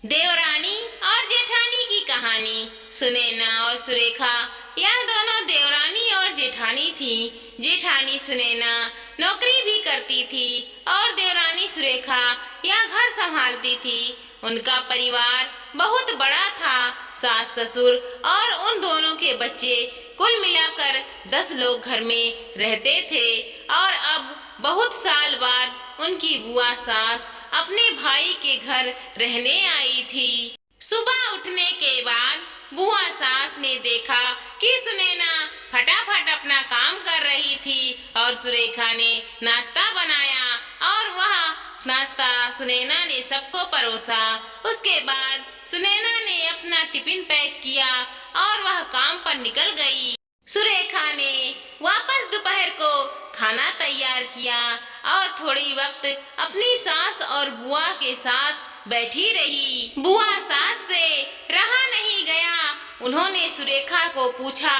देवरानी और जेठानी की कहानी। सुनैना और सुरेखा यह दोनों देवरानी और जेठानी थी। जेठानी सुनैना नौकरी भी करती थी और देवरानी सुरेखा यह घर संभालती थी। उनका परिवार बहुत बड़ा था। सास ससुर और उन दोनों के बच्चे कुल मिलाकर 10 लोग घर में रहते थे। और अब बहुत साल बाद उनकी बुआ सास अपने भाई के घर रहने आई थी। सुबह उठने के बाद बुआ सास ने देखा कि सुनैना फटाफट अपना काम कर रही थी और सुरेखा ने नाश्ता बनाया और वह नाश्ता सुनैना ने सबको परोसा। उसके बाद सुनैना ने अपना टिफिन पैक किया और वह काम पर निकल गई। सुरेखा ने वापस दोपहर को खाना तैयार किया और थोड़ी वक्त अपनी सास और बुआ के साथ बैठी रही। बुआ सास से रहा नहीं गया। उन्होंने सुरेखा को पूछा,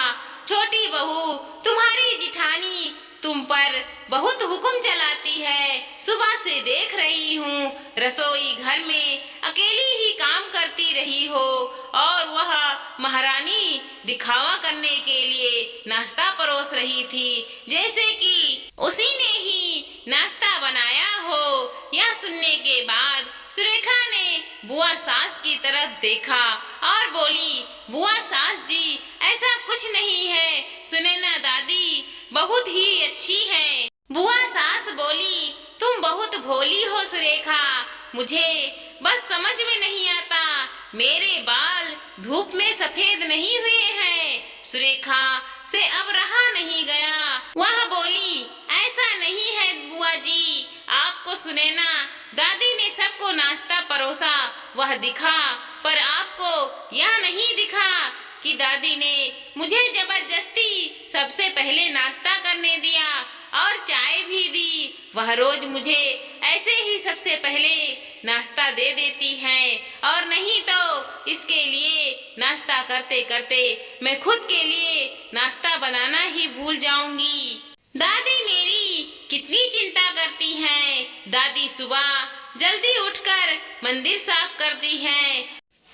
छोटी बहू, तुम्हारी जिठानी तुम पर बहुत हुक्म चलाती है। सुबह से देख रही हूँ रसोई घर में अकेली ही काम करती रही हो और वह महारानी दिखावा करने के लिए नाश्ता परोस रही थी, जैसे कि उसी ने ही नाश्ता बनाया हो। यह सुनने के बाद सुरेखा ने बुआ सास की तरफ देखा और बोली, बुआ सास जी, ऐसा कुछ नहीं है। सुनैना दादी बहुत ही अच्छी है। बुआ सास बोली, तुम बहुत भोली हो सुरेखा। मुझे बस समझ में नहीं आता, मेरे बाल धूप में सफेद नहीं हुए हैं। सुरेखा से अब रहा नहीं गया। वह बोली, ऐसा नहीं है बुआ जी, आपको सुनैना दादी ने सबको नाश्ता परोसा वह दिखा, पर आपको यह नहीं दिखा कि दादी ने मुझे जबरदस्ती सबसे पहले नाश्ता करने दिया और चाय भी दी। वह रोज मुझे ऐसे ही सबसे पहले नाश्ता दे देती हैं और नहीं तो इसके लिए नाश्ता करते करते मैं खुद के लिए नाश्ता बनाना ही भूल जाऊंगी। दादी मेरी कितनी चिंता करती हैं। दादी सुबह जल्दी उठकर मंदिर साफ करती हैं,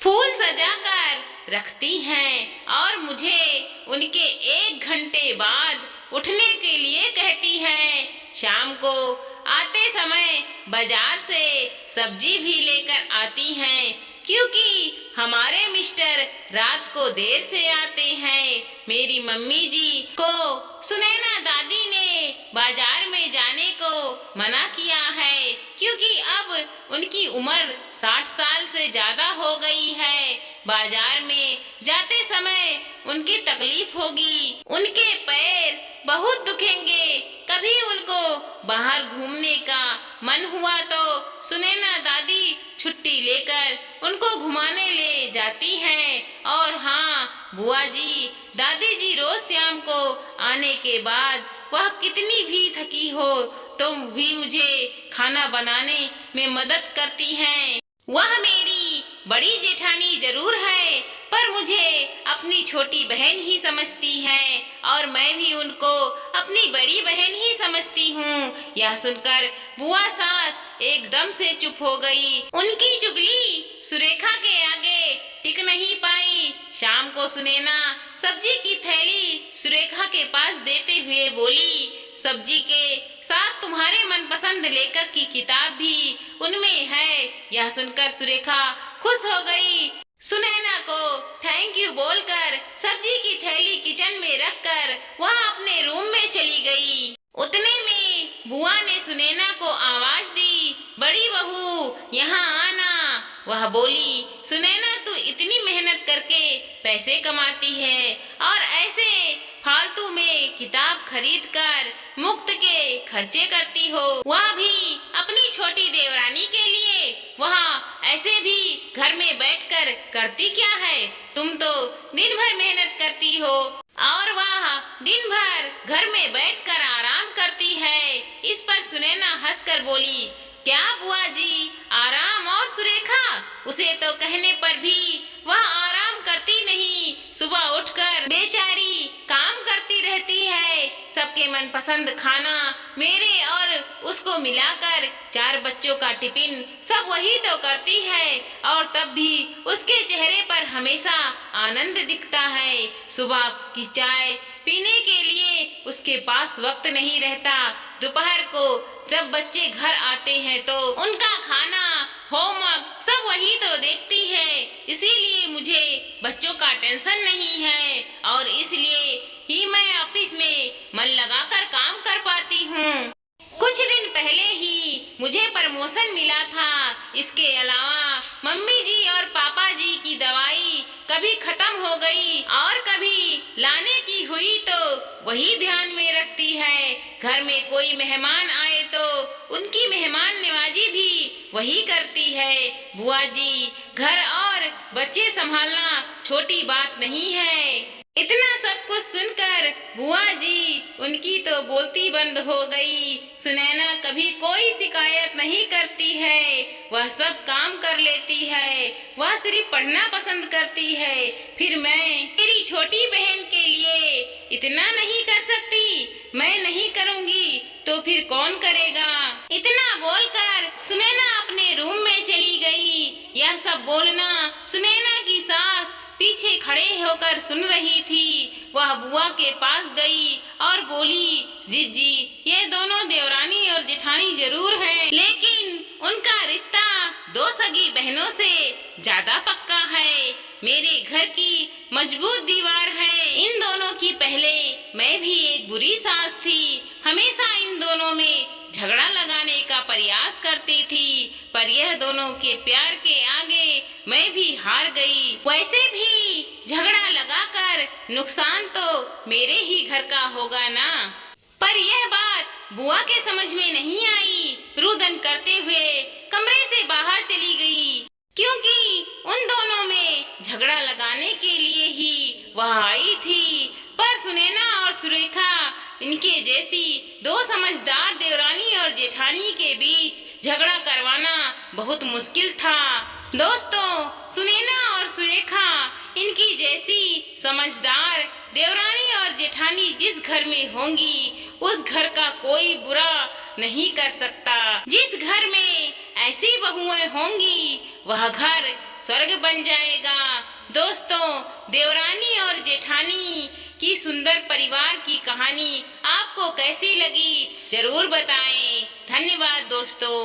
फूल सजाकर रखती हैं और मुझे उनके 1 घंटे बाद उठने के लिए कहती हैं। शाम को आते समय बाजार से सब्जी भी लेकर आती हैं, क्योंकि हमारे मिस्टर रात को देर से आते हैं। मेरी मम्मी जी को सुनैना दादी ने बाजार में जाने को मना किया है, क्योंकि अब उनकी उम्र 60 साल से ज्यादा हो गई है। बाजार में जाते समय उनकी तकलीफ होगी, उनके पैर बहुत दुखेंगे। कभी उनको बाहर घूमने का मन हुआ तो सुनैना दादी छुट्टी लेकर उनको घुमाने ले जाती हैं। और हाँ बुआ जी, दादी जी रोज शाम को आने के बाद वह कितनी भी थकी हो तो भी मुझे खाना बनाने में मदद करती हैं। वह मेरी बड़ी जेठानी जरूर है, पर मुझे अपनी छोटी बहन ही समझती है और मैं भी उनको अपनी बड़ी बहन ही समझती हूँ। यह सुनकर बुआ सास एकदम से चुप हो गई। उनकी चुगली सुरेखा के आगे टिक नहीं पाई। शाम को सुनैना सब्जी की थैली सुरेखा के पास देते हुए बोली, सब्जी के साथ तुम्हारे मनपसंद लेखक की किताब भी उनमें है। यह सुनकर सुरेखा खुश हो गई। सुनैना को थैंक यू बोलकर सब्जी की थैली किचन में रखकर वह अपने रूम में चली गई। उतने में बुआ ने सुनैना को आवाज दी, बड़ी बहू यहाँ आना। वह बोली, सुनैना तू इतनी मेहनत करके पैसे कमाती है और ऐसे फालतू में किताब खरीद कर मुफ्त के खर्चे करती हो, वह भी अपनी छोटी देवरानी के लिए। वहाँ ऐसे भी घर में बैठकर करती क्या है? तुम तो दिन भर मेहनत करती हो और वह दिन भर घर में बैठकर आराम करती है। इस पर सुनैना हंसकर बोली, क्या बुआ जी आराम? और सुरेखा, उसे तो कहने पर भी वह आराम करती नहीं। सुबह उठकर बेचारी काम करती रहती है। सबके मनपसंद खाना मेरे और उसको मिलाकर 4 बच्चों का टिफिन सब वही तो करती है और तब तब भी उसके चेहरे पर हमेशा आनंद दिखता है। सुबह की चाय पीने के लिए उसके पास वक्त नहीं रहता। दोपहर को जब बच्चे घर आते हैं तो उनका खाना, होमवर्क सब वही तो देखती है। इसीलिए मुझे बच्चों का टेंशन नहीं है और इसलिए ही मैं ऑफिस में मन लगाकर काम कर पाती हूँ। कुछ दिन पहले ही मुझे प्रमोशन मिला था। इसके अलावा मम्मी जी और पापा जी की दवाई कभी खत्म हो गई और कभी लाने की हुई तो वही ध्यान में रखती है। घर में कोई मेहमान आए तो उनकी मेहमान नवाजी भी वही करती है। बुआ जी, घर और बच्चे संभालना छोटी बात नहीं है। इतना सब कुछ सुनकर बुआ जी उनकी तो बोलती बंद हो गई। सुनैना कभी कोई शिकायत नहीं करती है, वह सब काम कर लेती है। वह सिर्फ पढ़ना पसंद करती है। फिर मैं मेरी छोटी बहन के लिए इतना नहीं कर सकती? मैं नहीं करूँगी तो फिर कौन करेगा? इतना बोलकर सुनैना अपने रूम में चली गई। यह सब बोलना सुनैना की सास पीछे खड़े होकर सुन रही थी। वह बुआ के पास गई और बोली, जीजी, ये दोनों देवरानी और जेठानी जरूर हैं, लेकिन उनका रिश्ता दो सगी बहनों से ज्यादा पक्का है। मेरे घर की मजबूत दीवार है। इन दोनों की पहले मैं भी एक बुरी सास थी। हमेशा इन दोनों में झगड़ा लगाने का प्रयास करती थी, पर यह दोनों के प्यार के आगे मैं भी हार गई। वैसे भी झगड़ा लगाकर नुकसान तो मेरे ही घर का होगा ना। पर यह बात बुआ के समझ में नहीं आई। रुदन करते हुए कमरे से बाहर चली गई, क्योंकि उन दोनों में झगड़ा लगाने के लिए ही वह आई थी। पर सुनैना और सुरेखा, इनके जैसी दो समझदार देवरानी और जेठानी के बीच झगड़ा करवाना बहुत मुश्किल था। दोस्तों, सुनैना और सुरेखा, इनकी जैसी समझदार देवरानी और जेठानी जिस घर में होंगी, उस घर का कोई बुरा नहीं कर सकता। जिस घर में ऐसी बहुएं होंगी, वह घर स्वर्ग बन जाएगा। दोस्तों, देवरानी और जेठानी की सुंदर परिवार की कहानी आपको कैसी लगी, जरूर बताएं। धन्यवाद दोस्तों।